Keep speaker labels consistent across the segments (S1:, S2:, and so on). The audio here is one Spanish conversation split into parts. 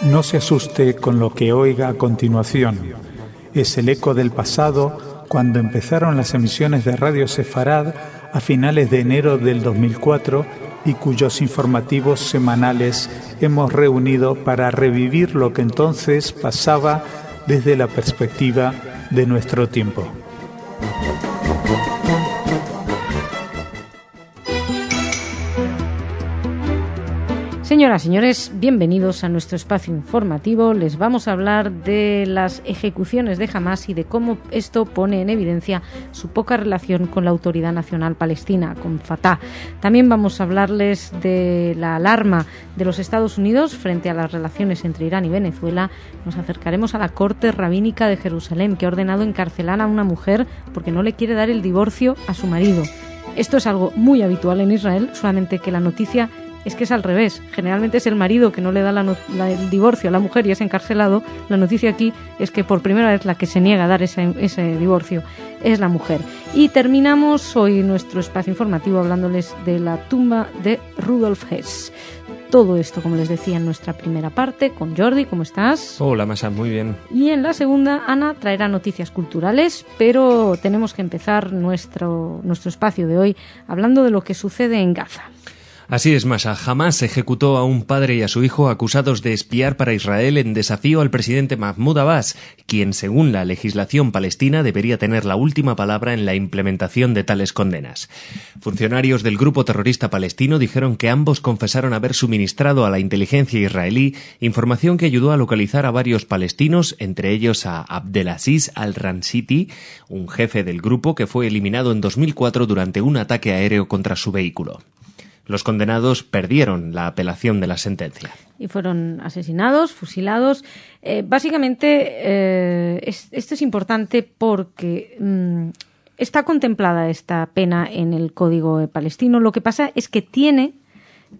S1: No se asuste con lo que oiga a continuación. Es el eco del pasado cuando empezaron las emisiones de Radio Sefarad a finales de enero del 2004 y cuyos informativos semanales hemos reunido para revivir lo que entonces pasaba desde la perspectiva de nuestro tiempo.
S2: Señoras y señores, bienvenidos a nuestro espacio informativo. Les vamos a hablar de las ejecuciones de Hamás y de cómo esto pone en evidencia su poca relación con la Autoridad Nacional Palestina, con Fatah. También vamos a hablarles de la alarma de los Estados Unidos frente a las relaciones entre Irán y Venezuela. Nos acercaremos a la Corte Rabínica de Jerusalén, que ha ordenado encarcelar a una mujer porque no le quiere dar el divorcio a su marido. Esto es algo muy habitual en Israel, solamente que la noticia es que es al revés. Generalmente es el marido que no le da el divorcio a la mujer y es encarcelado. La noticia aquí es que por primera vez la que se niega a dar ese divorcio es la mujer. Y terminamos hoy nuestro espacio informativo hablándoles de la tumba de Rudolf Hess. Todo esto, como les decía, en nuestra primera parte con Jordi. ¿Cómo estás?
S3: Hola, Masa, muy bien.
S2: Y en la segunda, Ana traerá noticias culturales, pero tenemos que empezar nuestro espacio de hoy hablando de lo que sucede en Gaza.
S3: Así es, Masa. Hamás ejecutó a un padre y a su hijo acusados de espiar para Israel en desafío al presidente Mahmoud Abbas, quien, según la legislación palestina, debería tener la última palabra en la implementación de tales condenas. Funcionarios del grupo terrorista palestino dijeron que ambos confesaron haber suministrado a la inteligencia israelí información que ayudó a localizar a varios palestinos, entre ellos a Abdelaziz al-Ranshiti, un jefe del grupo que fue eliminado en 2004 durante un ataque aéreo contra su vehículo. Los condenados perdieron la apelación de la sentencia.
S2: Y fueron asesinados, fusilados. Básicamente, esto es importante porque está contemplada esta pena en el Código palestino. Lo que pasa es que tiene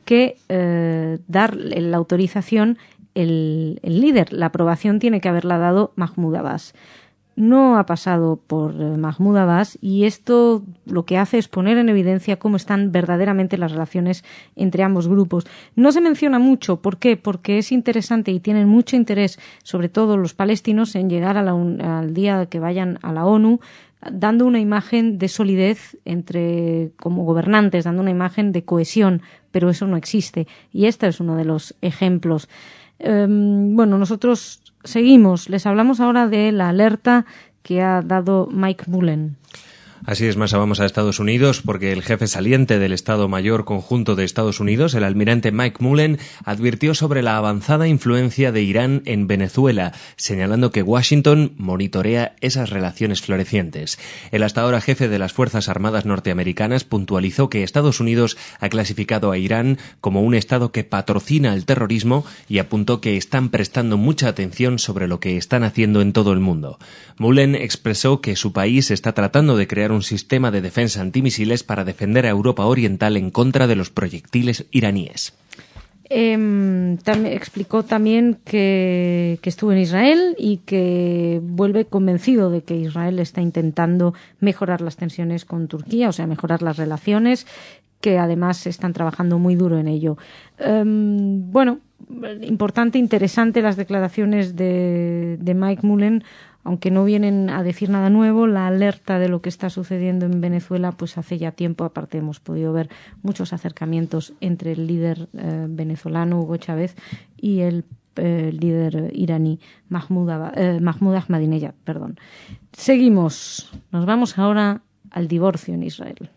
S2: que dar la autorización el líder. La aprobación tiene que haberla dado Mahmoud Abbas. No ha pasado por Mahmoud Abbas y esto lo que hace es poner en evidencia cómo están verdaderamente las relaciones entre ambos grupos. No se menciona mucho. ¿Por qué? Porque es interesante y tienen mucho interés, sobre todo los palestinos, en llegar al día que vayan a la ONU, dando una imagen de solidez como gobernantes, dando una imagen de cohesión, pero eso no existe. Y este es uno de los ejemplos. Nosotros seguimos. Les hablamos ahora de la alerta que ha dado Mike Mullen.
S3: Así es, Masa, vamos a Estados Unidos porque el jefe saliente del Estado Mayor Conjunto de Estados Unidos, el almirante Mike Mullen, advirtió sobre la avanzada influencia de Irán en Venezuela, señalando que Washington monitorea esas relaciones florecientes. El hasta ahora jefe de las Fuerzas Armadas norteamericanas puntualizó que Estados Unidos ha clasificado a Irán como un Estado que patrocina el terrorismo y apuntó que están prestando mucha atención sobre lo que están haciendo en todo el mundo. Mullen expresó que su país está tratando de crear un sistema de defensa antimisiles para defender a Europa Oriental en contra de los proyectiles iraníes.
S2: Explicó también que estuvo en Israel y que vuelve convencido de que Israel está intentando mejorar las tensiones con Turquía, o sea, mejorar las relaciones, que además están trabajando muy duro en ello. Importante, interesante las declaraciones de Mike Mullen. Aunque no vienen a decir nada nuevo, la alerta de lo que está sucediendo en Venezuela, pues hace ya tiempo, aparte hemos podido ver muchos acercamientos entre el líder venezolano Hugo Chávez y el líder iraní Mahmoud Ahmadinejad. Seguimos. Nos vamos ahora al divorcio en Israel.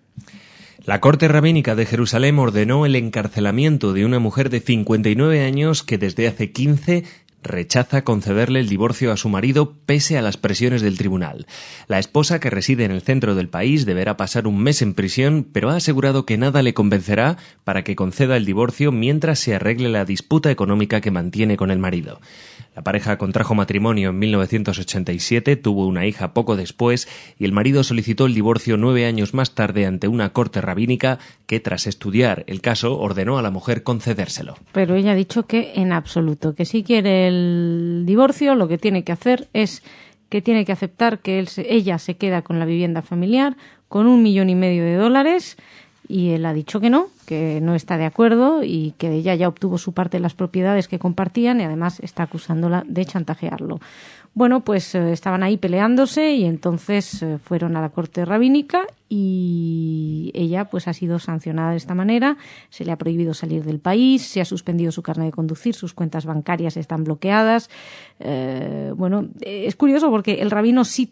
S3: La Corte Rabínica de Jerusalén ordenó el encarcelamiento de una mujer de 59 años que desde hace 15 rechaza concederle el divorcio a su marido pese a las presiones del tribunal. La esposa, que reside en el centro del país, deberá pasar un mes en prisión, pero ha asegurado que nada le convencerá para que conceda el divorcio mientras se arregle la disputa económica que mantiene con el marido. La pareja contrajo matrimonio en 1987, tuvo una hija poco después y el marido solicitó el divorcio 9 años más tarde ante una corte rabínica que, tras estudiar el caso, ordenó a la mujer concedérselo.
S2: Pero ella ha dicho que en absoluto, que si quiere el divorcio, lo que tiene que hacer es que tiene que aceptar que ella se queda con la vivienda familiar, con $1,5 millones, y él ha dicho que no, que no está de acuerdo y que ella ya obtuvo su parte de las propiedades que compartían y además está acusándola de chantajearlo. Bueno, pues estaban ahí peleándose y entonces fueron a la corte rabínica y ella pues ha sido sancionada de esta manera. Se le ha prohibido salir del país, se ha suspendido su carnet de conducir, sus cuentas bancarias están bloqueadas. Bueno, es curioso porque el marido sí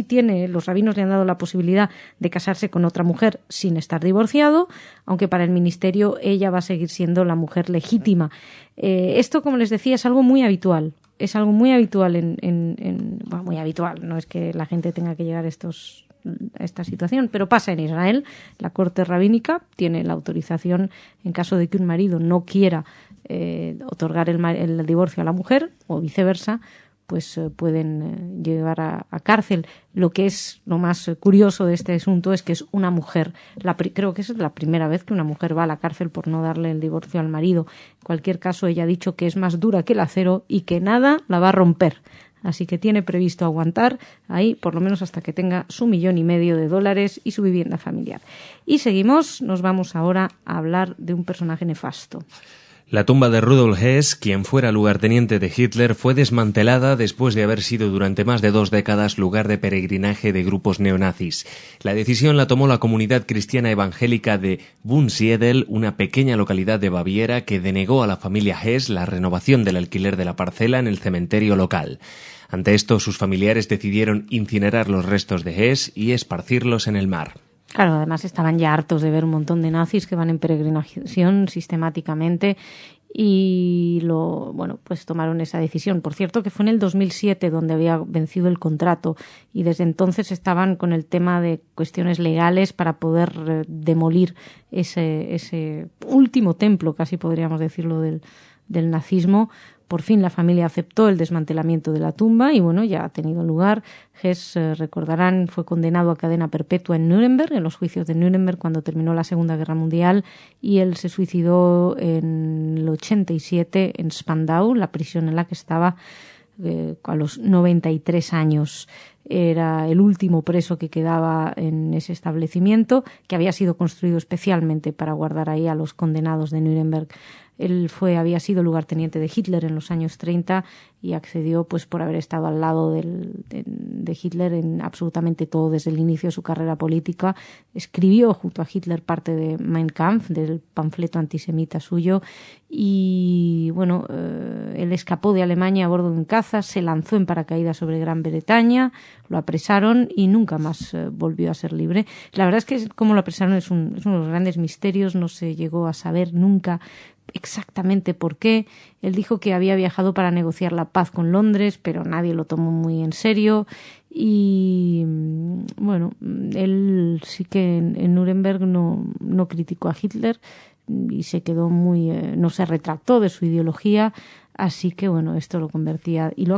S2: tiene, los rabinos le han dado la posibilidad de casarse con otra mujer sin estar divorciado, aunque para el ministerio ella va a seguir siendo la mujer legítima. Esto, como les decía, es algo muy habitual. Es algo muy habitual bueno, muy habitual, no es que la gente tenga que llegar a esta situación, pero pasa en Israel. La corte rabínica tiene la autorización en caso de que un marido no quiera otorgar el divorcio a la mujer o viceversa, pues pueden llevar a cárcel. Lo que es lo más curioso de este asunto es que es una mujer. Creo que es la primera vez que una mujer va a la cárcel por no darle el divorcio al marido. En cualquier caso, ella ha dicho que es más dura que el acero y que nada la va a romper. Así que tiene previsto aguantar ahí por lo menos hasta que tenga su $1,500,000 y su vivienda familiar. Y seguimos, nos vamos ahora a hablar de un personaje nefasto.
S3: La tumba de Rudolf Hess, quien fuera lugarteniente de Hitler, fue desmantelada después de haber sido durante más de 2 décadas lugar de peregrinaje de grupos neonazis. La decisión la tomó la comunidad cristiana evangélica de Wunsiedel, una pequeña localidad de Baviera que denegó a la familia Hess la renovación del alquiler de la parcela en el cementerio local. Ante esto, sus familiares decidieron incinerar los restos de Hess y esparcirlos en el mar.
S2: Claro, además estaban ya hartos de ver un montón de nazis que van en peregrinación sistemáticamente y pues tomaron esa decisión. Por cierto, que fue en el 2007 donde había vencido el contrato y desde entonces estaban con el tema de cuestiones legales para poder demolir ese último templo, casi podríamos decirlo, del nazismo. Por fin la familia aceptó el desmantelamiento de la tumba y bueno, ya ha tenido lugar. Hess, recordarán, fue condenado a cadena perpetua en Nuremberg, en los juicios de Nuremberg cuando terminó la Segunda Guerra Mundial, y él se suicidó en el 87 en Spandau, la prisión en la que estaba, a los 93 años. Era el último preso que quedaba en ese establecimiento, que había sido construido especialmente para guardar ahí a los condenados de Nuremberg. Él había sido lugarteniente de Hitler en los años 30 y accedió pues por haber estado al lado de Hitler en absolutamente todo desde el inicio de su carrera política. Escribió junto a Hitler parte de Mein Kampf, del panfleto antisemita suyo, y bueno, él escapó de Alemania a bordo de un caza, se lanzó en paracaídas sobre Gran Bretaña, lo apresaron y nunca más volvió a ser libre. La verdad es que cómo lo apresaron es uno de los grandes misterios, no se llegó a saber nunca exactamente por qué. Él dijo que había viajado para negociar la paz con Londres, pero nadie lo tomó muy en serio. Y bueno, él sí que en Nuremberg no criticó a Hitler y se quedó no se retractó de su ideología, así que bueno, esto lo ha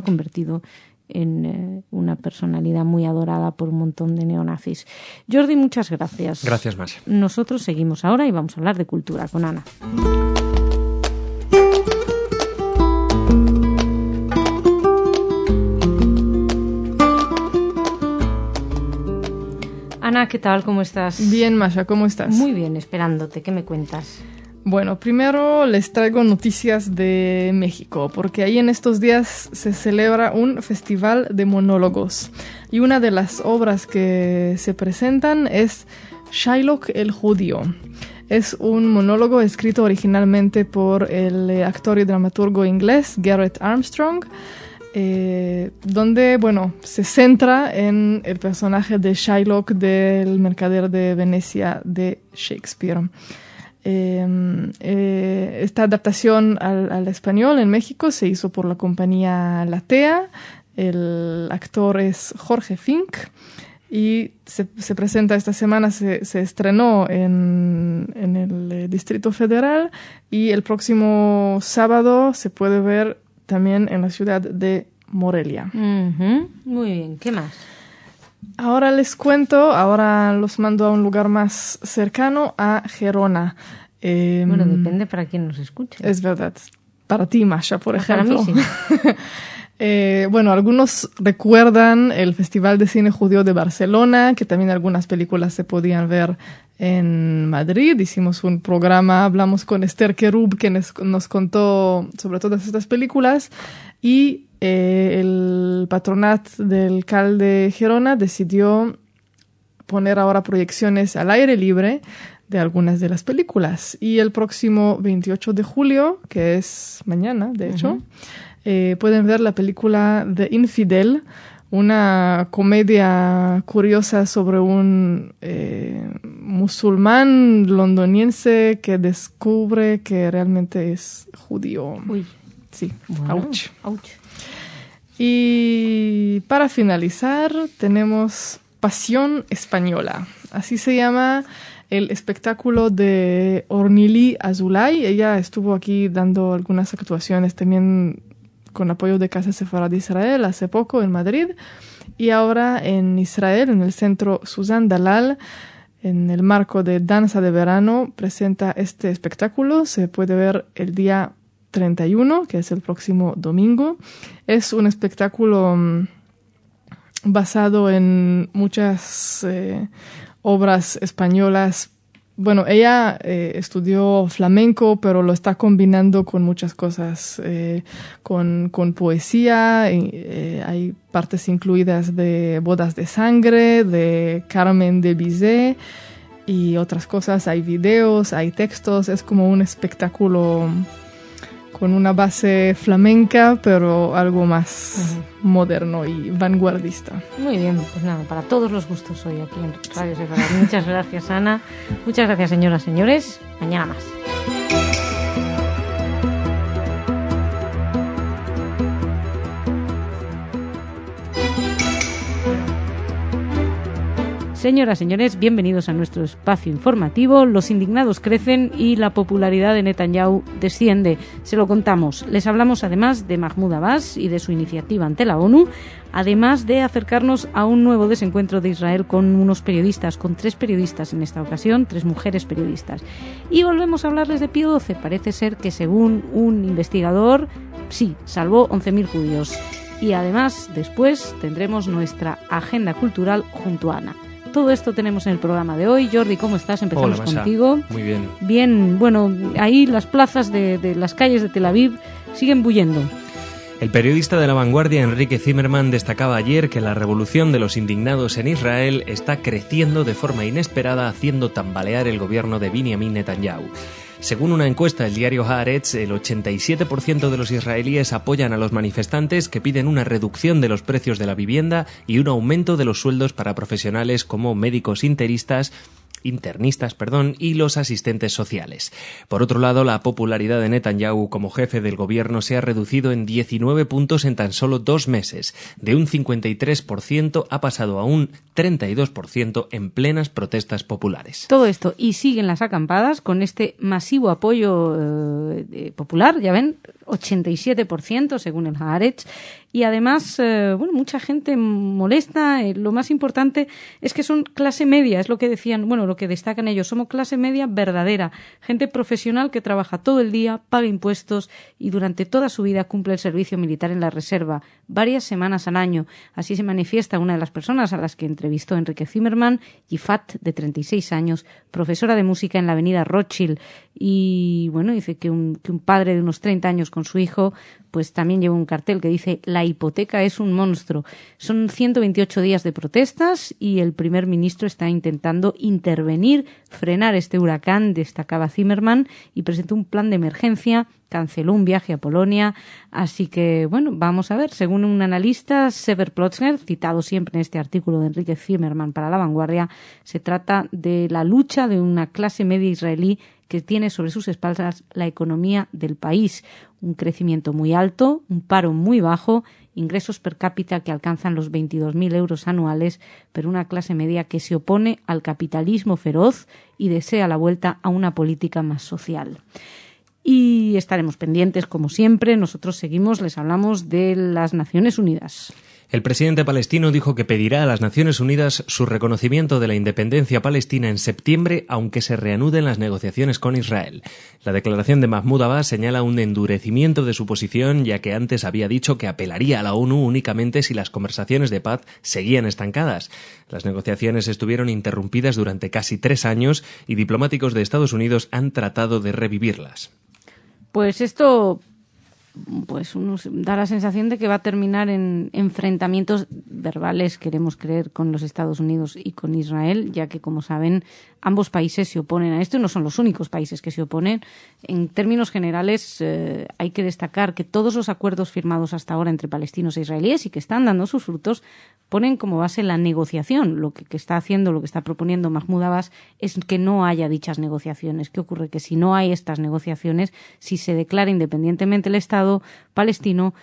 S2: convertido en una personalidad muy adorada por un montón de neonazis. Jordi, muchas gracias.
S3: Gracias, Masha.
S2: Nosotros seguimos ahora y vamos a hablar de cultura con Ana. Ana, ¿qué tal? ¿Cómo estás?
S4: Bien, Masha, ¿cómo estás?
S2: Muy bien, esperándote. ¿Qué me cuentas?
S4: Bueno, primero les traigo noticias de México, porque ahí en estos días se celebra un festival de monólogos. Y una de las obras que se presentan es Shylock el Judío. Es un monólogo escrito originalmente por el actor y dramaturgo inglés Garrett Armstrong, donde, bueno, se centra en el personaje de Shylock del Mercader de Venecia de Shakespeare. Esta adaptación al español en México se hizo por la compañía Latea. El actor es Jorge Fink y se presenta esta semana, se estrenó en el Distrito Federal y el próximo sábado se puede ver también en la ciudad de Morelia.
S2: Uh-huh. Muy bien, ¿qué más?
S4: Ahora les cuento, ahora los mando a un lugar más cercano, a Gerona.
S2: Bueno, depende para quién nos escuche.
S4: Es verdad. Para ti, Masha, por ejemplo.
S2: Para mí sí.
S4: Bueno, algunos recuerdan el Festival de Cine Judío de Barcelona, que también algunas películas se podían ver en Madrid. Hicimos un programa, hablamos con Esther Querub, que nos contó sobre todas estas películas, y el Patronat del Cal de Gerona decidió poner ahora proyecciones al aire libre de algunas de las películas. Y el próximo 28 de julio, que es mañana, de hecho, pueden ver la película The Infidel, una comedia curiosa sobre un musulmán londoniense que descubre que realmente es judío.
S2: Uy.
S4: Sí,
S2: Bueno,
S4: ouch.
S2: ouch.
S4: Y para finalizar tenemos Pasión Española. Así se llama el espectáculo de Ornili Azulay. Ella estuvo aquí dando algunas actuaciones también con apoyo de Casa Sefarad de Israel hace poco en Madrid, y ahora en Israel, en el centro Susan Dalal, en el marco de Danza de Verano, presenta este espectáculo. Se puede ver el día 31, que es el próximo domingo. Es un espectáculo basado en muchas obras españolas. Bueno, ella estudió flamenco, pero lo está combinando con muchas cosas, con poesía. Hay partes incluidas de Bodas de Sangre, de Carmen de Bizet y otras cosas. Hay videos, hay textos. Es como un espectáculo con una base flamenca, pero algo más moderno y vanguardista.
S2: Muy bien, pues nada, para todos los gustos hoy aquí en Radio Sefarad. Muchas gracias, Ana. Muchas gracias, señoras, señores. Mañana más. Señoras, señores, bienvenidos a nuestro espacio informativo. Los indignados crecen y la popularidad de Netanyahu desciende. Se lo contamos. Les hablamos además de Mahmoud Abbas y de su iniciativa ante la ONU, además de acercarnos a un nuevo desencuentro de Israel con unos periodistas, con 3 periodistas en esta ocasión, 3 mujeres periodistas. Y volvemos a hablarles de Pío XII. Parece ser que, según un investigador, sí, salvó 11.000 judíos. Y además, después tendremos nuestra agenda cultural junto a Ana. Todo esto tenemos en el programa de hoy. Jordi, ¿cómo estás? Empezamos contigo.
S3: Muy bien.
S2: Bien, bueno, ahí las plazas de las calles de Tel Aviv siguen bullendo.
S3: El periodista de La Vanguardia, Enrique Zimmerman, destacaba ayer que la revolución de los indignados en Israel está creciendo de forma inesperada, haciendo tambalear el gobierno de Benjamin Netanyahu. Según una encuesta del diario Haaretz, el 87% de los israelíes apoyan a los manifestantes, que piden una reducción de los precios de la vivienda y un aumento de los sueldos para profesionales como médicos internistas y los asistentes sociales. Por otro lado, la popularidad de Netanyahu como jefe del gobierno se ha reducido en 19 puntos en tan solo 2 meses. De un 53% ha pasado a un 32% en plenas protestas populares.
S2: Todo esto, y siguen las acampadas con este masivo apoyo popular, ya ven, 87% según el Haaretz. Y además, mucha gente molesta. Lo más importante es que son clase media, es lo que decían, lo que destacan ellos. Somos clase media verdadera, gente profesional que trabaja todo el día, paga impuestos y durante toda su vida cumple el servicio militar en la reserva, varias semanas al año. Así se manifiesta una de las personas a las que entrevistó Enrique Zimmerman, Yifat, de 36 años, profesora de música en la avenida Rothschild. Y dice que un padre de unos 30 años con su hijo, pues también lleva un cartel que dice: la hipoteca es un monstruo. Son 128 días de protestas y el primer ministro está intentando intervenir, frenar este huracán, destacaba Zimmerman, y presentó un plan de emergencia, canceló un viaje a Polonia. Así que, vamos a ver. Según un analista, Sever Plotzner, citado siempre en este artículo de Enrique Zimmerman para La Vanguardia, se trata de la lucha de una clase media israelí que tiene sobre sus espaldas la economía del país. Un crecimiento muy alto, un paro muy bajo, ingresos per cápita que alcanzan los 22.000 euros anuales, pero una clase media que se opone al capitalismo feroz y desea la vuelta a una política más social. Y estaremos pendientes, como siempre. Nosotros seguimos, les hablamos de las Naciones Unidas.
S3: El presidente palestino dijo que pedirá a las Naciones Unidas su reconocimiento de la independencia palestina en septiembre, aunque se reanuden las negociaciones con Israel. La declaración de Mahmoud Abbas señala un endurecimiento de su posición, ya que antes había dicho que apelaría a la ONU únicamente si las conversaciones de paz seguían estancadas. Las negociaciones estuvieron interrumpidas durante casi 3 años y diplomáticos de Estados Unidos han tratado de revivirlas.
S2: Pues esto... pues uno da la sensación de que va a terminar en enfrentamientos verbales, queremos creer, con los Estados Unidos y con Israel, ya que, como saben, ambos países se oponen a esto y no son los únicos países que se oponen. En términos generales, hay que destacar que todos los acuerdos firmados hasta ahora entre palestinos e israelíes y que están dando sus frutos ponen como base la negociación. Lo que está haciendo, lo que está proponiendo Mahmoud Abbas es que no haya dichas negociaciones. ¿Qué ocurre? Que si no hay estas negociaciones, si se declara independientemente el Estado palestino,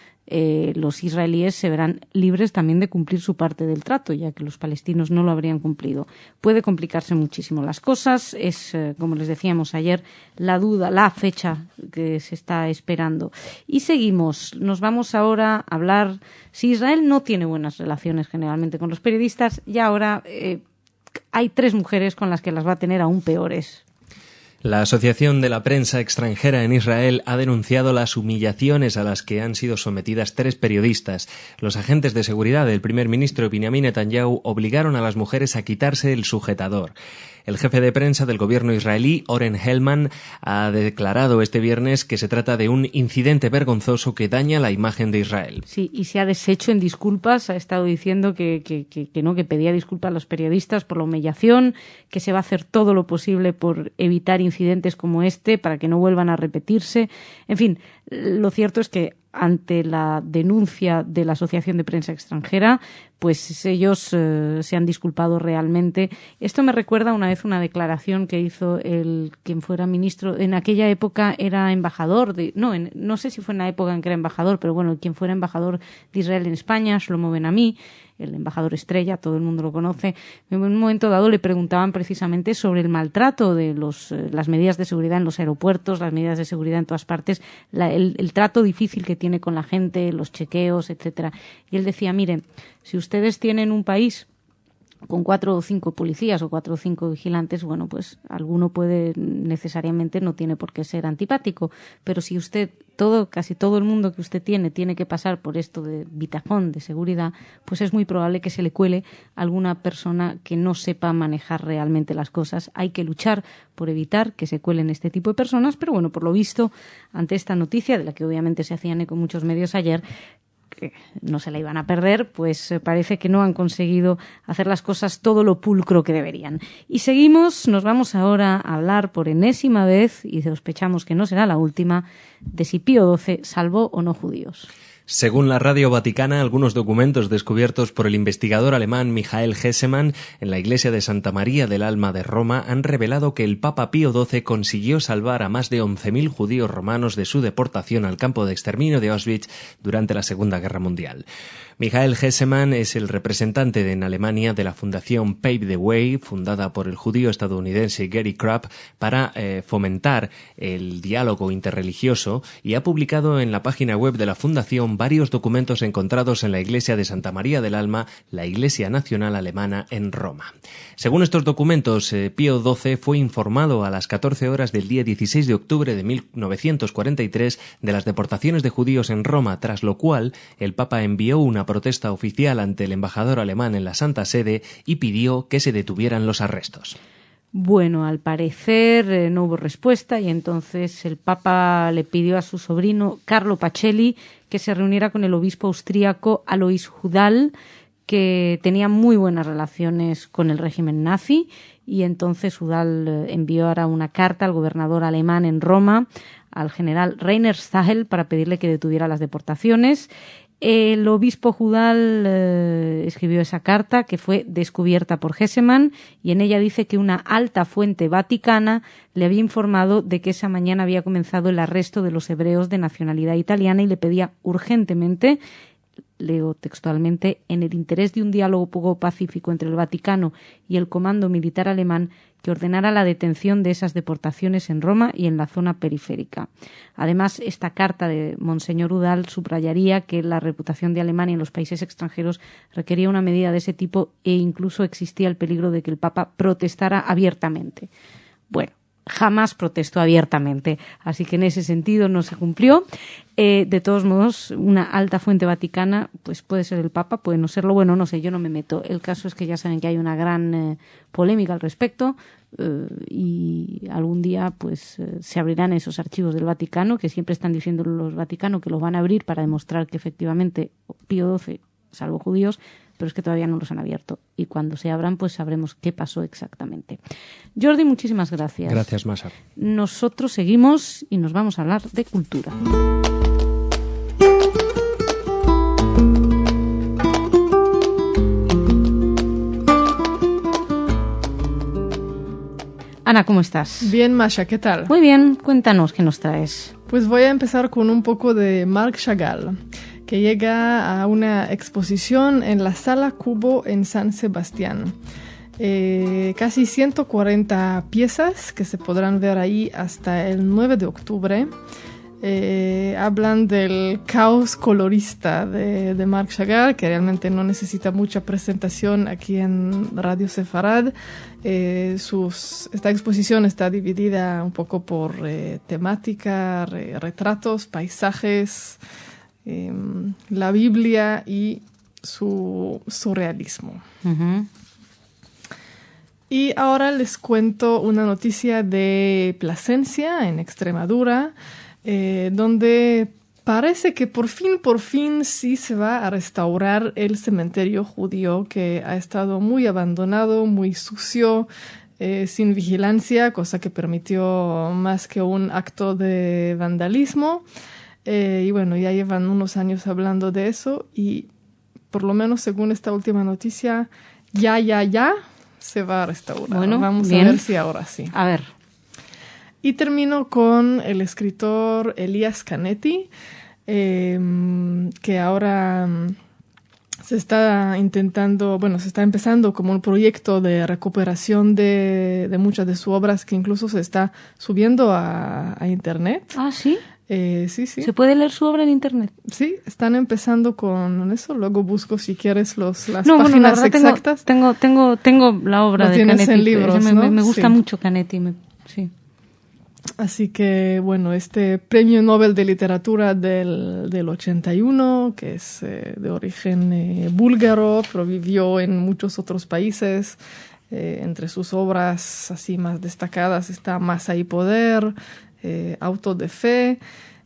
S2: los israelíes se verán libres también de cumplir su parte del trato, ya que los palestinos no lo habrían cumplido. Puede complicarse muchísimo las cosas. Es, como les decíamos ayer, la duda, la fecha que se está esperando. Y seguimos. Nos vamos ahora a hablar. Si Israel no tiene buenas relaciones generalmente con los periodistas, ya ahora hay 3 mujeres con las que las va a tener aún peores.
S3: La Asociación de la Prensa Extranjera en Israel ha denunciado las humillaciones a las que han sido sometidas 3 periodistas. Los agentes de seguridad del primer ministro Benjamin Netanyahu obligaron a las mujeres a quitarse el sujetador. El jefe de prensa del gobierno israelí, Oren Hellman, ha declarado este viernes que se trata de un incidente vergonzoso que daña la imagen de Israel.
S2: Sí, y se ha deshecho en disculpas. Ha estado diciendo que pedía disculpas a los periodistas por la humillación, que se va a hacer todo lo posible por evitar incidentes como este para que no vuelvan a repetirse. En fin, lo cierto es que ante la denuncia de la Asociación de Prensa Extranjera, pues ellos se han disculpado realmente. Esto me recuerda una vez una declaración que hizo quien fuera ministro, en aquella época era embajador, no sé si fue en la época en que era embajador, pero bueno, quien fuera embajador de Israel en España, Shlomo Ben-Ami, el embajador estrella, todo el mundo lo conoce. En un momento dado le preguntaban precisamente sobre el maltrato de las medidas de seguridad en los aeropuertos, las medidas de seguridad en todas partes, el trato difícil que tiene con la gente, los chequeos, etcétera. Y él decía, miren, si ustedes tienen un país con 4 o 5 policías o 4 o 5 vigilantes, bueno, pues alguno puede necesariamente, no tiene por qué ser antipático, pero si usted, casi todo el mundo que usted tiene que pasar por esto de bitachón, de seguridad, pues es muy probable que se le cuele alguna persona que no sepa manejar realmente las cosas. Hay que luchar por evitar que se cuelen este tipo de personas, pero bueno, por lo visto, ante esta noticia, de la que obviamente se hacían eco muchos medios ayer, que no se la iban a perder, pues parece que no han conseguido hacer las cosas todo lo pulcro que deberían. Y seguimos, nos vamos ahora a hablar por enésima vez, y sospechamos que no será la última, de si Pío XII salvó o no judíos.
S3: Según la Radio Vaticana, algunos documentos descubiertos por el investigador alemán Michael Hessemann en la iglesia de Santa María del Alma de Roma han revelado que el Papa Pío XII consiguió salvar a más de 11.000 judíos romanos de su deportación al campo de exterminio de Auschwitz durante la Segunda Guerra Mundial. Michael Hessemann es el representante en Alemania de la fundación Pave the Way, fundada por el judío estadounidense Gary Krupp para fomentar el diálogo interreligioso, y ha publicado en la página web de la fundación varios documentos encontrados en la iglesia de Santa María del Alma, la Iglesia Nacional Alemana en Roma. Según estos documentos, Pío XII fue informado a las 14 horas del día 16 de octubre de 1943 de las deportaciones de judíos en Roma, tras lo cual el Papa envió una protesta oficial ante el embajador alemán en la Santa Sede y pidió que se detuvieran los arrestos.
S2: Bueno, al parecer no hubo respuesta, y entonces el Papa le pidió a su sobrino Carlo Pacelli que se reuniera con el obispo austríaco Alois Hudal, que tenía muy buenas relaciones con el régimen nazi, y entonces Hudal envió ahora una carta al gobernador alemán en Roma, al general Rainer Stahel, para pedirle que detuviera las deportaciones. El obispo Hudal escribió esa carta, que fue descubierta por Hessemann, y en ella dice que una alta fuente vaticana le había informado de que esa mañana había comenzado el arresto de los hebreos de nacionalidad italiana, y le pedía urgentemente leo textualmente, en el interés de un diálogo poco pacífico entre el Vaticano y el comando militar alemán que ordenara la detención de esas deportaciones en Roma y en la zona periférica. Además, esta carta de Monseñor Udall subrayaría que la reputación de Alemania en los países extranjeros requería una medida de ese tipo e incluso existía el peligro de que el Papa protestara abiertamente. Bueno, jamás protestó abiertamente, así que en ese sentido no se cumplió. De todos modos, una alta fuente vaticana, pues puede ser el Papa, puede no serlo, bueno, no sé, yo no me meto. El caso es que ya saben que hay una gran polémica al respecto y algún día pues se abrirán esos archivos del Vaticano, que siempre están diciendo los vaticanos que los van a abrir para demostrar que efectivamente Pío XII salvo judíos, pero es que todavía no los han abierto. Y cuando se abran, pues sabremos qué pasó exactamente. Jordi, muchísimas gracias.
S3: Gracias, Masa.
S2: Nosotros seguimos y nos vamos a hablar de cultura. Ana, ¿cómo estás?
S4: Bien, Masha, ¿qué tal?
S2: Muy bien, cuéntanos qué nos traes.
S4: Pues voy a empezar con un poco de Marc Chagall, que llega a una exposición en la Sala Cubo en San Sebastián. Casi 140 piezas que se podrán ver ahí hasta el 9 de octubre. Hablan del caos colorista de Marc Chagall, que realmente no necesita mucha presentación aquí en Radio Sefarad. Esta exposición está dividida un poco por temática, retratos, paisajes, la Biblia y su surrealismo. Uh-huh. Y ahora les cuento una noticia de Plasencia, en Extremadura, donde parece que por fin sí se va a restaurar el cementerio judío, que ha estado muy abandonado, muy sucio, sin vigilancia, cosa que permitió más que un acto de vandalismo. Y bueno, ya llevan unos años hablando de eso y por lo menos según esta última noticia, ya se va a restaurar.
S2: Bueno,
S4: vamos
S2: bien.
S4: A ver si ahora sí.
S2: A ver.
S4: Y termino con el escritor Elias Canetti, que ahora se está empezando como un proyecto de recuperación de muchas de sus obras, que incluso se está subiendo a internet.
S2: Ah, ¿sí?
S4: Sí.
S2: ¿Se puede leer su obra en internet?
S4: Sí, están empezando con eso. Luego busco si quieres las
S2: no,
S4: páginas
S2: bueno, la verdad
S4: exactas.
S2: Tengo la obra de Canetti.
S4: En libros, ¿no?
S2: Me gusta mucho Canetti, sí.
S4: Así que, bueno, este Premio Nobel de Literatura del 81, que es de origen búlgaro, pero vivió en muchos otros países. Entre sus obras así más destacadas está Masa y Poder, Auto de Fe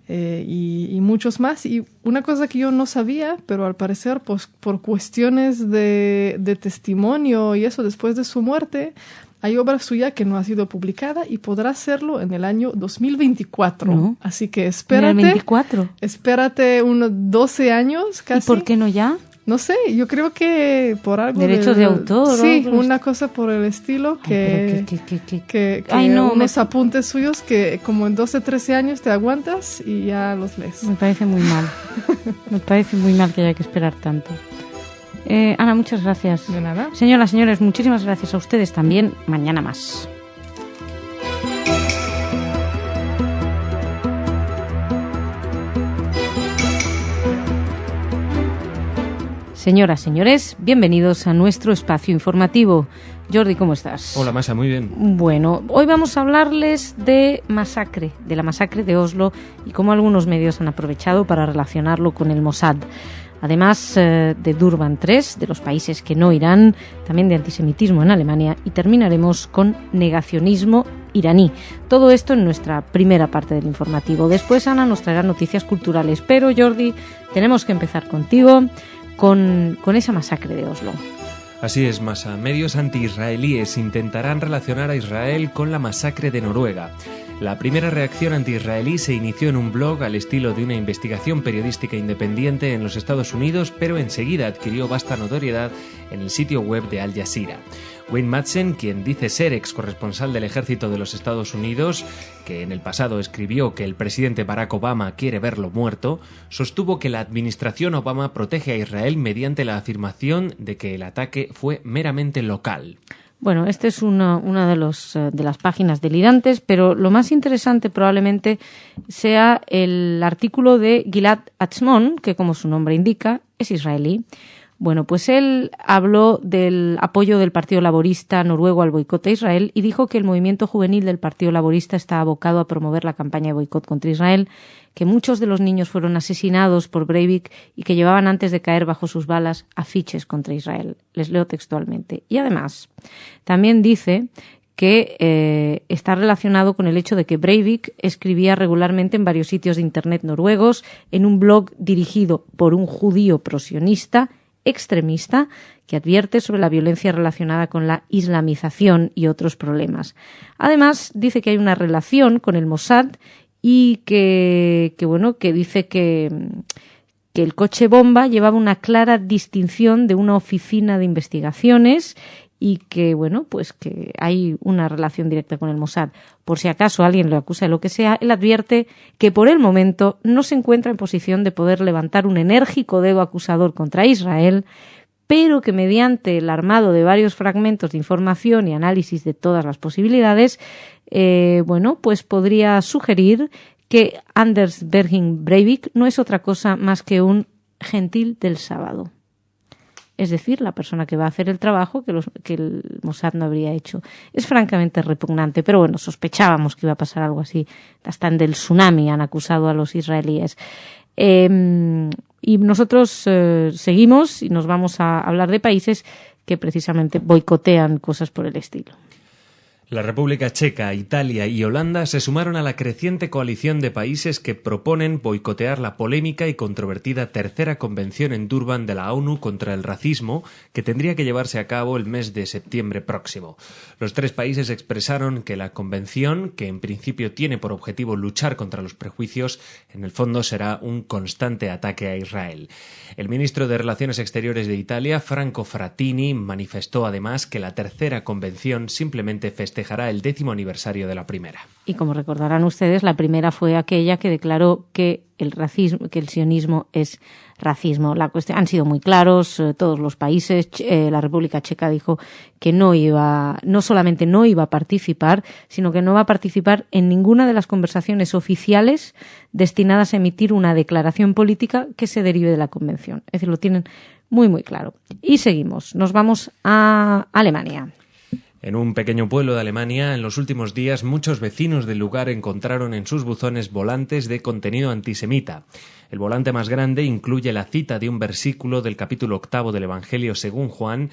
S4: y muchos más. Y una cosa que yo no sabía, pero al parecer pues, por cuestiones de testimonio y eso después de su muerte, hay obra suya que no ha sido publicada y podrá hacerlo en el año 2024. ¿No? Así que espérate unos 12 años casi.
S2: ¿Y por qué no ya?
S4: No sé, yo creo que por algo
S2: derechos de autor.
S4: Sí, una cosa por el estilo que unos apuntes suyos que como en 12, 13 años te aguantas y ya los lees.
S2: Me parece muy mal. Me parece muy mal que haya que esperar tanto. Ana, muchas gracias.
S4: De nada.
S2: Señoras, señores, muchísimas gracias a ustedes también. Mañana más. Señoras, señores, bienvenidos a nuestro espacio informativo. Jordi, ¿cómo estás?
S3: Hola, Masa, muy bien.
S2: Bueno, hoy vamos a hablarles de la masacre de Oslo y cómo algunos medios han aprovechado para relacionarlo con el Mossad. Además de Durban 3, de los países que no irán, también de antisemitismo en Alemania y terminaremos con negacionismo iraní. Todo esto en nuestra primera parte del informativo. Después Ana nos traerá noticias culturales, pero Jordi, tenemos que empezar contigo con esa masacre de Oslo.
S3: Así es, Masa. Medios anti-israelíes intentarán relacionar a Israel con la masacre de Noruega. La primera reacción anti-israelí se inició en un blog al estilo de una investigación periodística independiente en los Estados Unidos, pero enseguida adquirió vasta notoriedad en el sitio web de Al Jazeera. Wayne Madsen, quien dice ser ex corresponsal del ejército de los Estados Unidos, que en el pasado escribió que el presidente Barack Obama quiere verlo muerto, sostuvo que la administración Obama protege a Israel mediante la afirmación de que el ataque fue meramente local.
S2: Bueno, esta es una de las páginas delirantes, pero lo más interesante probablemente sea el artículo de Gilad Atzmon, que como su nombre indica, es israelí. Bueno, pues él habló del apoyo del Partido Laborista noruego al boicot a Israel y dijo que el movimiento juvenil del Partido Laborista está abocado a promover la campaña de boicot contra Israel, que muchos de los niños fueron asesinados por Breivik y que llevaban antes de caer bajo sus balas afiches contra Israel. Les leo textualmente. Y además, también dice que está relacionado con el hecho de que Breivik escribía regularmente en varios sitios de Internet noruegos, en un blog dirigido por un judío prosionista extremista que advierte sobre la violencia relacionada con la islamización y otros problemas. Además, dice que hay una relación con el Mossad y que dice que el coche bomba llevaba una clara distinción de una oficina de investigaciones y que, pues que hay una relación directa con el Mossad. Por si acaso alguien lo acusa de lo que sea, él advierte que por el momento no se encuentra en posición de poder levantar un enérgico dedo acusador contra Israel, pero que mediante el armado de varios fragmentos de información y análisis de todas las posibilidades, pues podría sugerir que Anders Behring Breivik no es otra cosa más que un gentil del sábado. Es decir, la persona que va a hacer el trabajo que el Mossad no habría hecho. Es francamente repugnante, pero bueno, sospechábamos que iba a pasar algo así. Hasta en del tsunami han acusado a los israelíes. Y nosotros seguimos y nos vamos a hablar de países que precisamente boicotean cosas por el estilo.
S3: La República Checa, Italia y Holanda se sumaron a la creciente coalición de países que proponen boicotear la polémica y controvertida tercera convención en Durban de la ONU contra el racismo, que tendría que llevarse a cabo el mes de septiembre próximo. Los tres países expresaron que la convención, que en principio tiene por objetivo luchar contra los prejuicios, en el fondo será un constante ataque a Israel. El ministro de Relaciones Exteriores de Italia, Franco Frattini, manifestó además que la tercera convención simplemente festejará el 10º aniversario de la primera.
S2: Y como recordarán ustedes, la primera fue aquella que declaró que el sionismo es racismo. La cuestión han sido muy claros todos los países. La República Checa dijo que no solamente no iba a participar, sino que no va a participar en ninguna de las conversaciones oficiales destinadas a emitir una declaración política que se derive de la convención. Es decir, lo tienen muy, muy claro. Y seguimos. Nos vamos a Alemania.
S3: En un pequeño pueblo de Alemania, en los últimos días, muchos vecinos del lugar encontraron en sus buzones volantes de contenido antisemita. El volante más grande incluye la cita de un versículo del capítulo 8 del Evangelio según Juan,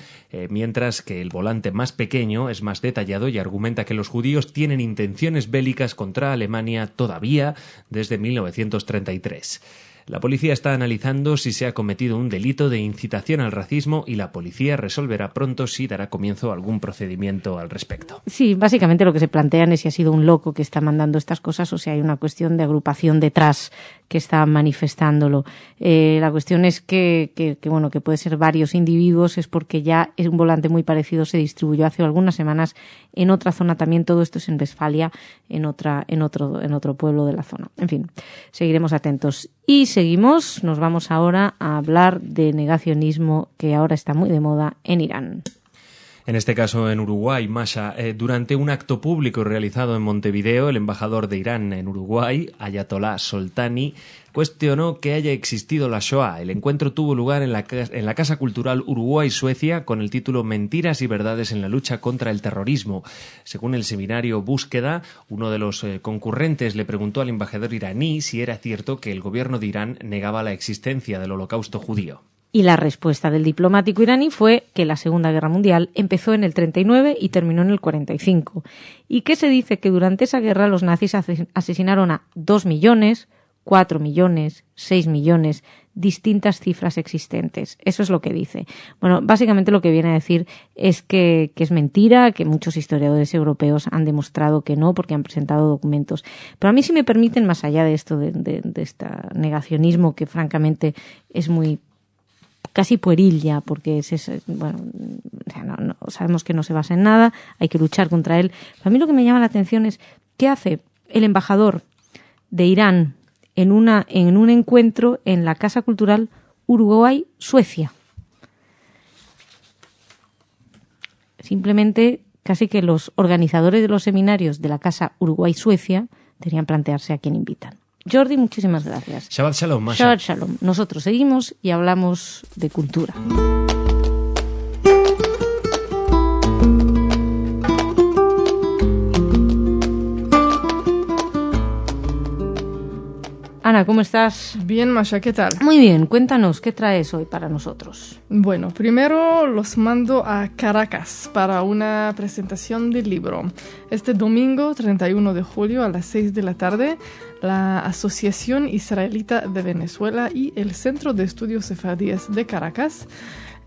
S3: mientras que el volante más pequeño es más detallado y argumenta que los judíos tienen intenciones bélicas contra Alemania todavía desde 1933. La policía está analizando si se ha cometido un delito de incitación al racismo y la policía resolverá pronto si dará comienzo a algún procedimiento al respecto.
S2: Sí, básicamente lo que se plantean es si ha sido un loco que está mandando estas cosas o si hay una cuestión de agrupación detrás que está manifestándolo. La cuestión es que puede ser varios individuos, es porque ya es un volante muy parecido, se distribuyó hace algunas semanas en otra zona también. Todo esto es en Westfalia, en otro pueblo de la zona. En fin, seguiremos atentos. Y seguimos, nos vamos ahora a hablar de negacionismo que ahora está muy de moda en Irán.
S3: En este caso en Uruguay, Masha, durante un acto público realizado en Montevideo, el embajador de Irán en Uruguay, Ayatollah Soltani, cuestionó que haya existido la Shoah. El encuentro tuvo lugar en la Casa Cultural Uruguay-Suecia con el título Mentiras y verdades en la lucha contra el terrorismo. Según el seminario Búsqueda, uno de los concurrentes le preguntó al embajador iraní si era cierto que el gobierno de Irán negaba la existencia del holocausto judío.
S2: Y la respuesta del diplomático iraní fue que la Segunda Guerra Mundial empezó en el 39 y terminó en el 45. Y que se dice que durante esa guerra los nazis asesinaron a 2 millones, 4 millones, 6 millones, distintas cifras existentes. Eso es lo que dice. Bueno, básicamente lo que viene a decir es que es mentira, que muchos historiadores europeos han demostrado que no, porque han presentado documentos. Pero a mí, si me permiten, más allá de esto, de este negacionismo que francamente es muy casi pueril ya, porque no, sabemos que no se basa en nada, hay que luchar contra él. Pero a mí lo que me llama la atención es qué hace el embajador de Irán en un encuentro en la Casa Cultural Uruguay-Suecia. Simplemente, casi que los organizadores de los seminarios de la Casa Uruguay-Suecia deberían plantearse a quién invitan. Jordi, muchísimas gracias.
S3: Shabbat Shalom, Masha.
S2: Shabbat Shalom. Nosotros seguimos y hablamos de cultura. Ana, ¿cómo estás?
S4: Bien, Masha, ¿qué tal?
S2: Muy bien, cuéntanos, ¿qué traes hoy para nosotros?
S4: Bueno, primero los mando a Caracas para una presentación del libro. Este domingo, 31 de julio, a las 6 de la tarde, la Asociación Israelita de Venezuela y el Centro de Estudios Sefardíes de Caracas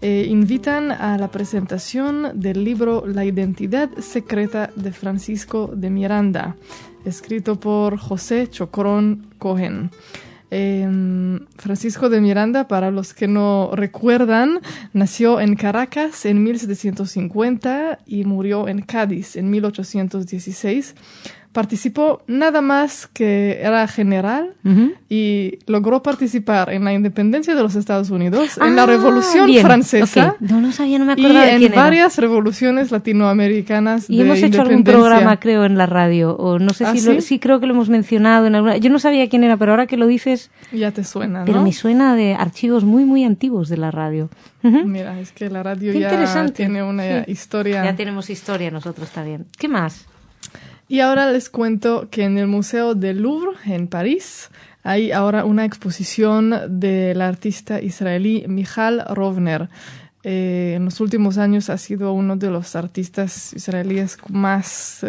S4: invitan a la presentación del libro La Identidad Secreta de Francisco de Miranda, escrito por José Chocrón Cohen. Francisco de Miranda, para los que no recuerdan, nació en Caracas en 1750 y murió en Cádiz en 1816. Participó nada más que era general y logró participar en la independencia de los Estados Unidos, en la Revolución Francesa.
S2: Okay. No sabía, no me acordaba de quién
S4: en varias revoluciones latinoamericanas
S2: y
S4: de
S2: hemos hecho algún programa, creo, en la radio, o no sé si sí, creo que lo hemos mencionado en alguna. Yo no sabía quién era, pero ahora que lo dices
S4: ya te suena, ¿no?
S2: Pero me suena de archivos muy, muy antiguos de la radio.
S4: Mira, es que la radio ya tiene una historia.
S2: Ya tenemos historia nosotros también. ¿Qué más?
S4: Y ahora les cuento que en el Museo del Louvre, en París, hay ahora una exposición del artista israelí Michal Rovner. En los últimos años ha sido uno de los artistas israelíes más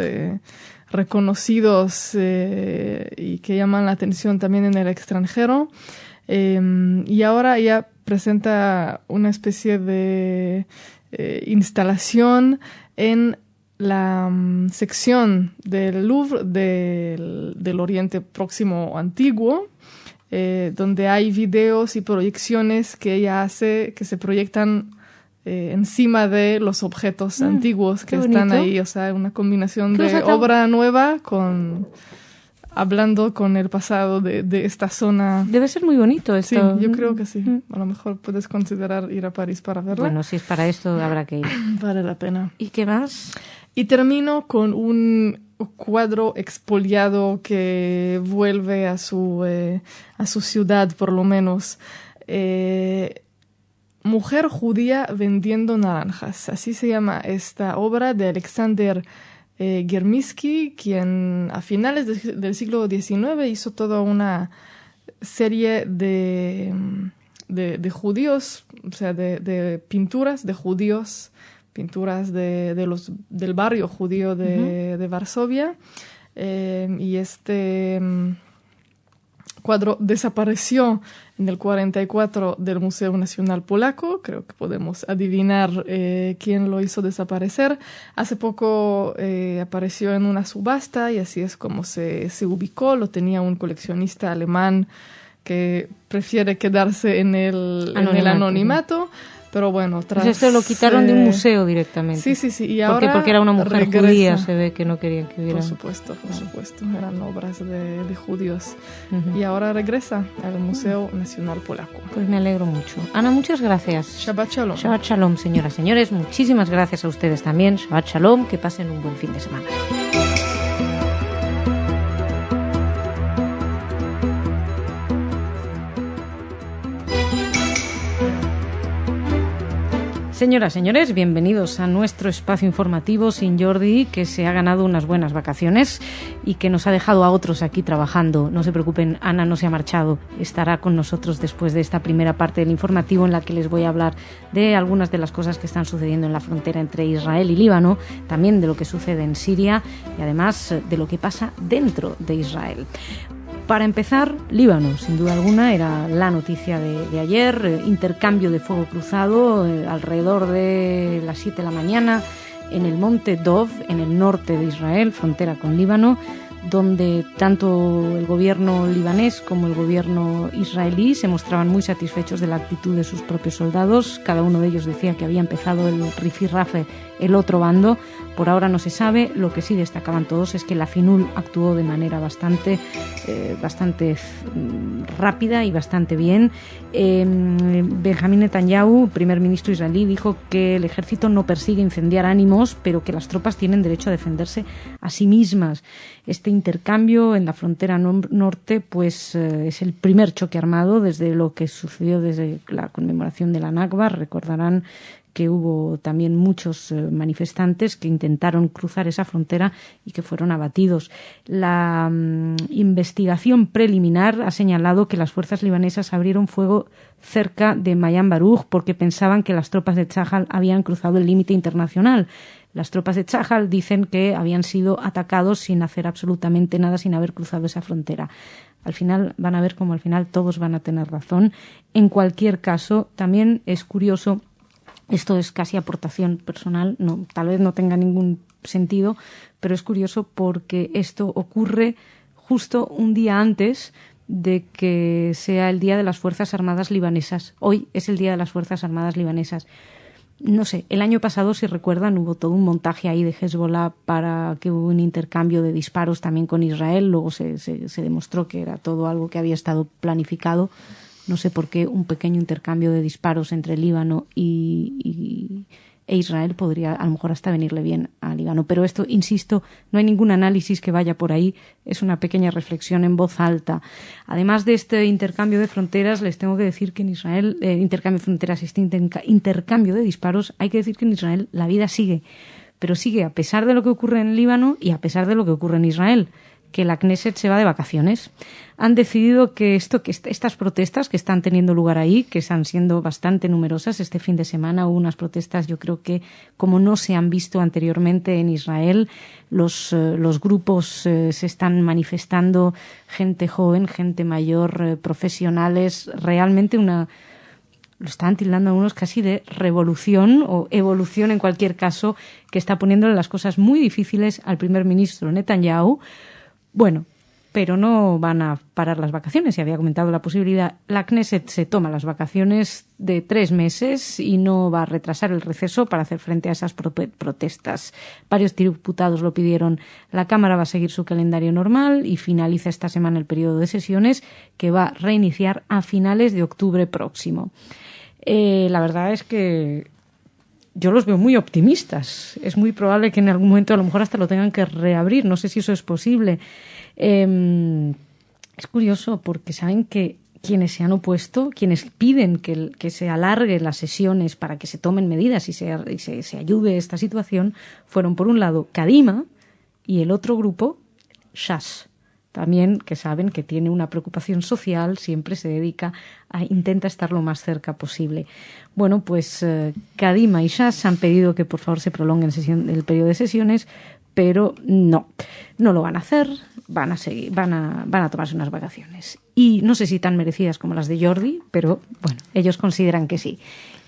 S4: reconocidos y que llaman la atención también en el extranjero. Y ahora ella presenta una especie de instalación en la sección del Louvre del Oriente Próximo Antiguo, donde hay videos y proyecciones que ella hace que se proyectan encima de los objetos antiguos que están ahí. O sea, una combinación de obra nueva hablando con el pasado de esta zona.
S2: Debe ser muy bonito esto.
S4: Sí, yo creo que sí. A lo mejor puedes considerar ir a París para verla.
S2: Bueno, si es para esto, habrá que ir.
S4: Vale la pena.
S2: ¿Y qué más?
S4: Y termino con un cuadro expoliado que vuelve a su ciudad, por lo menos. Mujer judía vendiendo naranjas. Así se llama esta obra de Alexander Germisky, quien a finales del siglo XIX hizo toda una serie de judíos, o sea, de pinturas de judíos, pinturas del barrio judío de Varsovia, y este cuadro desapareció en el 44 del Museo Nacional Polaco. Creo que podemos adivinar quién lo hizo desaparecer. Hace poco apareció en una subasta y así es como se ubicó. Lo tenía un coleccionista alemán que prefiere quedarse en el anonimato. Pero bueno,
S2: pues esto lo quitaron de un museo directamente.
S4: Sí. Y ahora
S2: porque era una mujer judía, se ve que no querían que hubiera.
S4: Por supuesto. Eran obras de judíos. Y ahora regresa al Museo Nacional Polaco.
S2: Pues me alegro mucho. Ana, muchas gracias.
S4: Shabbat Shalom.
S2: Shabbat Shalom, señoras y señores. Muchísimas gracias a ustedes también. Shabbat Shalom. Que pasen un buen fin de semana. Señoras, señores, bienvenidos a nuestro espacio informativo sin Jordi, que se ha ganado unas buenas vacaciones y que nos ha dejado a otros aquí trabajando. No se preocupen, Ana no se ha marchado, estará con nosotros después de esta primera parte del informativo en la que les voy a hablar de algunas de las cosas que están sucediendo en la frontera entre Israel y Líbano, también de lo que sucede en Siria y además de lo que pasa dentro de Israel. Para empezar, Líbano, sin duda alguna, era la noticia de ayer. Intercambio de fuego cruzado alrededor de las 7 de la mañana en el monte Dov, en el norte de Israel, frontera con Líbano, donde tanto el gobierno libanés como el gobierno israelí se mostraban muy satisfechos de la actitud de sus propios soldados. Cada uno de ellos decía que había empezado el rifirrafe el otro bando. Por ahora no se sabe. Lo que sí destacaban todos es que la FINUL actuó de manera bastante rápida y bastante bien. Benjamín Netanyahu, primer ministro israelí, dijo que el ejército no persigue incendiar ánimos, pero que las tropas tienen derecho a defenderse a sí mismas. Este intercambio en la frontera norte pues es el primer choque armado desde lo que sucedió desde la conmemoración de la Nakba. Recordarán que hubo también muchos manifestantes que intentaron cruzar esa frontera y que fueron abatidos. La investigación preliminar ha señalado que las fuerzas libanesas abrieron fuego cerca de Mayan Baruch porque pensaban que las tropas de Tzahal habían cruzado el límite internacional. Las tropas de Tzahal dicen que habían sido atacados sin hacer absolutamente nada, sin haber cruzado esa frontera. Al final van a ver cómo al final todos van a tener razón. En cualquier caso, también es curioso. Esto es casi aportación personal, no, tal vez no tenga ningún sentido, pero es curioso porque esto ocurre justo un día antes de que sea el Día de las Fuerzas Armadas Libanesas. Hoy es el Día de las Fuerzas Armadas Libanesas. No sé, el año pasado, si recuerdan, hubo todo un montaje ahí de Hezbollah para que hubo un intercambio de disparos también con Israel. Luego se demostró que era todo algo que había estado planificado. No sé por qué un pequeño intercambio de disparos entre Líbano e Israel podría a lo mejor hasta venirle bien a Líbano. Pero esto, insisto, no hay ningún análisis que vaya por ahí. Es una pequeña reflexión en voz alta. Además de este intercambio de fronteras, les tengo que decir que en Israel, intercambio de fronteras, este intercambio de disparos, hay que decir que en Israel la vida sigue. Pero sigue a pesar de lo que ocurre en Líbano y a pesar de lo que ocurre en Israel, que la Knesset se va de vacaciones. Han decidido que estas protestas que están teniendo lugar ahí, que están siendo bastante numerosas, este fin de semana hubo unas protestas, yo creo que como no se han visto anteriormente en Israel, los grupos se están manifestando, gente joven, gente mayor, profesionales, realmente lo están tildando algunos casi de revolución o evolución en cualquier caso, que está poniéndole las cosas muy difíciles al primer ministro Netanyahu. Bueno, pero no van a parar las vacaciones. Se había comentado la posibilidad. La Knesset se toma las vacaciones de 3 meses y no va a retrasar el receso para hacer frente a esas protestas. Varios diputados lo pidieron. La Cámara va a seguir su calendario normal y finaliza esta semana el periodo de sesiones, que va a reiniciar a finales de octubre próximo. La verdad es que yo los veo muy optimistas. Es muy probable que en algún momento a lo mejor hasta lo tengan que reabrir. No sé si eso es posible. Es curioso porque saben que quienes se han opuesto, quienes piden que se alarguen las sesiones para que se tomen medidas y se ayude esta situación, fueron por un lado Kadima y el otro grupo, Shas. También que saben que tiene una preocupación social, siempre se intenta estar lo más cerca posible. Bueno, pues Kadima y Shas han pedido que por favor se prolongue el periodo de sesiones, pero no lo van a hacer, van a tomarse unas vacaciones. Y no sé si tan merecidas como las de Jordi, pero bueno, ellos consideran que sí.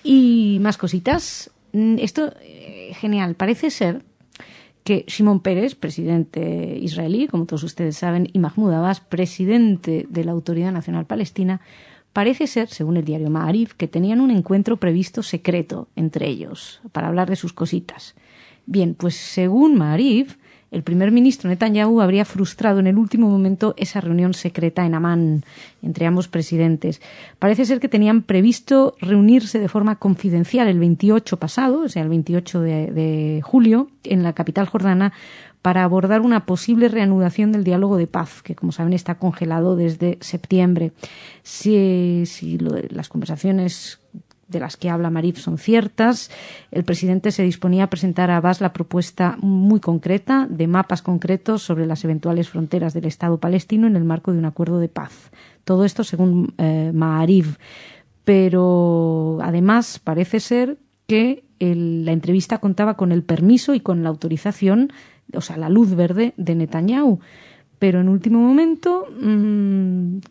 S2: Y más cositas. Esto, genial, parece ser que Shimon Peres, presidente israelí, como todos ustedes saben, y Mahmoud Abbas, presidente de la Autoridad Nacional Palestina, parece ser, según el diario Ma'arif, que tenían un encuentro previsto secreto entre ellos para hablar de sus cositas. Bien, pues según Ma'arif, el primer ministro Netanyahu habría frustrado en el último momento esa reunión secreta en Amán entre ambos presidentes. Parece ser que tenían previsto reunirse de forma confidencial el 28 pasado, o sea, el 28 de julio, en la capital jordana, para abordar una posible reanudación del diálogo de paz, que como saben está congelado desde septiembre. Si las conversaciones de las que habla Marif son ciertas, el presidente se disponía a presentar a Abbas la propuesta muy concreta de mapas concretos sobre las eventuales fronteras del Estado palestino en el marco de un acuerdo de paz. Todo esto según Ma'arif. Pero además parece ser que la entrevista contaba con el permiso y con la autorización, o sea, la luz verde de Netanyahu. Pero en último momento,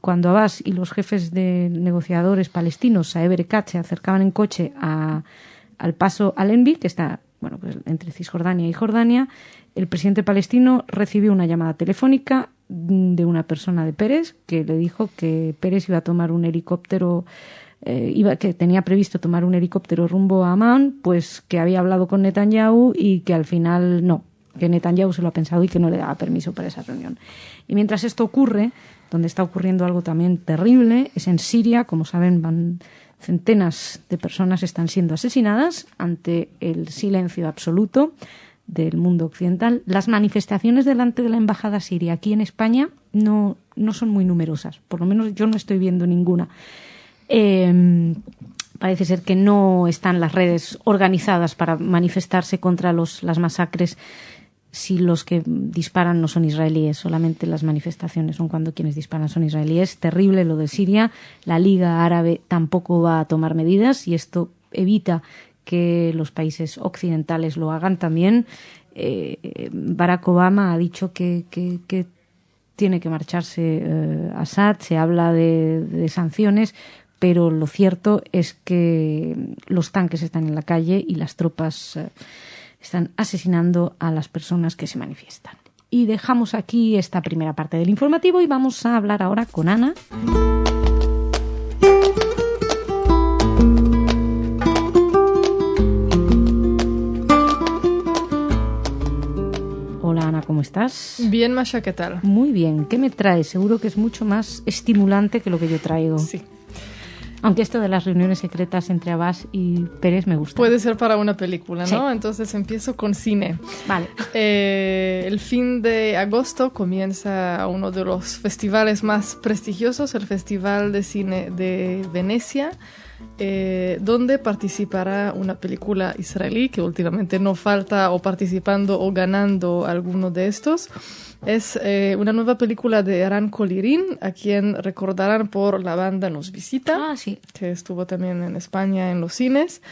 S2: cuando Abbas y los jefes de negociadores palestinos, Saeb Erekat, se acercaban en coche al paso Allenby, que está pues entre Cisjordania y Jordania, el presidente palestino recibió una llamada telefónica de una persona de Peres que le dijo que Peres iba a tomar un helicóptero, que tenía previsto tomar un helicóptero rumbo a Amán, pues que había hablado con Netanyahu y que al final no, que Netanyahu se lo ha pensado y que no le daba permiso para esa reunión. Y mientras esto ocurre, donde está ocurriendo algo también terrible, es en Siria. Como saben, centenas de personas están siendo asesinadas ante el silencio absoluto del mundo occidental. Las manifestaciones delante de la embajada siria aquí en España no son muy numerosas, por lo menos yo no estoy viendo ninguna. Parece ser que no están las redes organizadas para manifestarse contra las masacres. Si los que disparan no son israelíes, solamente las manifestaciones son cuando quienes disparan son israelíes. Terrible lo de Siria. La Liga Árabe tampoco va a tomar medidas y esto evita que los países occidentales lo hagan también. Barack Obama ha dicho que tiene que marcharse Assad. Se habla de sanciones, pero lo cierto es que los tanques están en la calle y las tropas están asesinando a las personas que se manifiestan. Y dejamos aquí esta primera parte del informativo y vamos a hablar ahora con Ana. Hola Ana, ¿cómo estás?
S4: Bien, Masha, ¿qué tal?
S2: Muy bien. ¿Qué me traes? Seguro que es mucho más estimulante que lo que yo traigo.
S4: Sí.
S2: Aunque esto de las reuniones secretas entre Abbas y Peres me gusta.
S4: Puede ser para una película, ¿no?
S2: Sí.
S4: Entonces empiezo con cine.
S2: Vale.
S4: El fin de agosto comienza uno de los festivales más prestigiosos, el Festival de Cine de Venecia, donde participará una película israelí que últimamente no falta o participando o ganando alguno de estos. Es una nueva película de Eran Colirín, a quien recordarán por La banda nos visita,
S2: Sí.
S4: que estuvo también en España en los cines.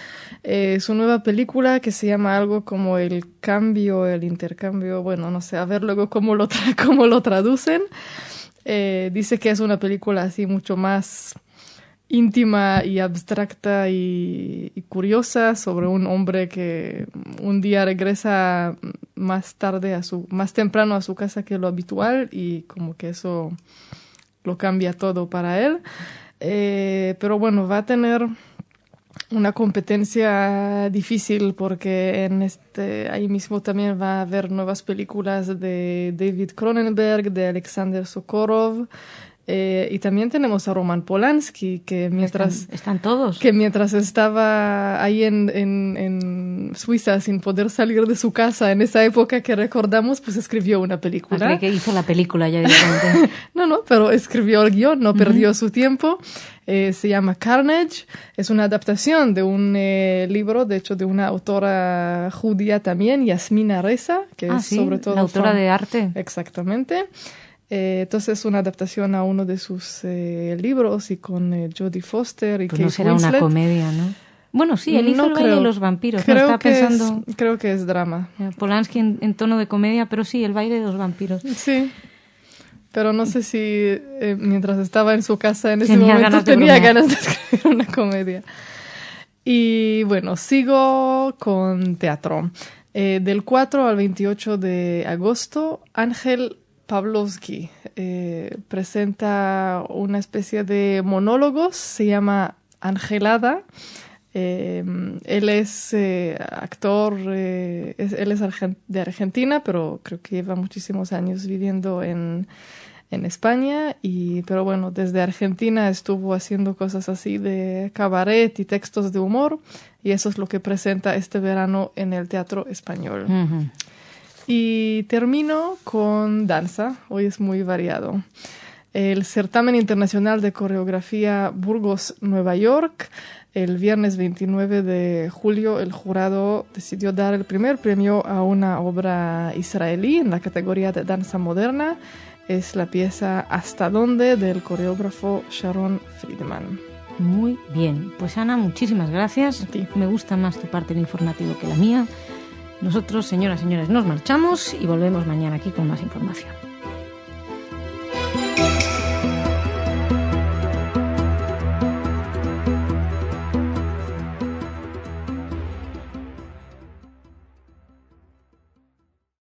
S4: Su nueva película que se llama algo como El cambio, el intercambio, bueno, no sé, a ver luego cómo lo traducen. Dice que es una película así mucho más íntima y abstracta y curiosa sobre un hombre que un día regresa más temprano a su casa que lo habitual y como que eso lo cambia todo para él. Pero bueno, va a tener una competencia difícil porque ahí mismo también va a haber nuevas películas de David Cronenberg, de Alexander Sokurov. Y también tenemos a Roman Polanski, que mientras
S2: están todos,
S4: que mientras estaba ahí en Suiza sin poder salir de su casa en esa época que recordamos, pues escribió una película.
S2: Creí que hizo la película ya directamente.
S4: No, pero escribió el guión, no perdió su tiempo. Se llama Carnage. Es una adaptación de un libro, de hecho, de una autora judía también, Yasmina Reza, que es
S2: sí,
S4: sobre todo
S2: la autora de arte.
S4: Exactamente. Entonces es una adaptación a uno de sus libros y con Jodie Foster y Kate Winslet.
S2: No será una comedia, ¿no? Bueno, sí, él hizo El baile de los vampiros.
S4: Creo que es drama.
S2: Polanski en tono de comedia, pero sí, El baile de los vampiros.
S4: Sí, pero no sé si mientras estaba en su casa en ese momento tenía ganas de escribir una comedia. Y bueno, sigo con teatro. Del 4 al 28 de agosto, Ángel Pavlovsky presenta una especie de monólogos, se llama Angelada. Él es actor, él es de Argentina, pero creo que lleva muchísimos años viviendo en España. Pero bueno, desde Argentina estuvo haciendo cosas así de cabaret y textos de humor, y eso es lo que presenta este verano en el Teatro Español.
S2: Uh-huh.
S4: Y termino con danza, hoy es muy variado. El Certamen Internacional de Coreografía Burgos, Nueva York. El viernes 29 de julio el jurado decidió dar el primer premio a una obra israelí en la categoría de danza moderna. Es la pieza Hasta dónde del coreógrafo Sharon Friedman.
S2: Muy bien. Pues Ana, muchísimas gracias.
S4: A ti.
S2: Me gusta más tu parte del informativo que la mía. Nosotros, señoras y señores, nos marchamos y volvemos mañana aquí con más información.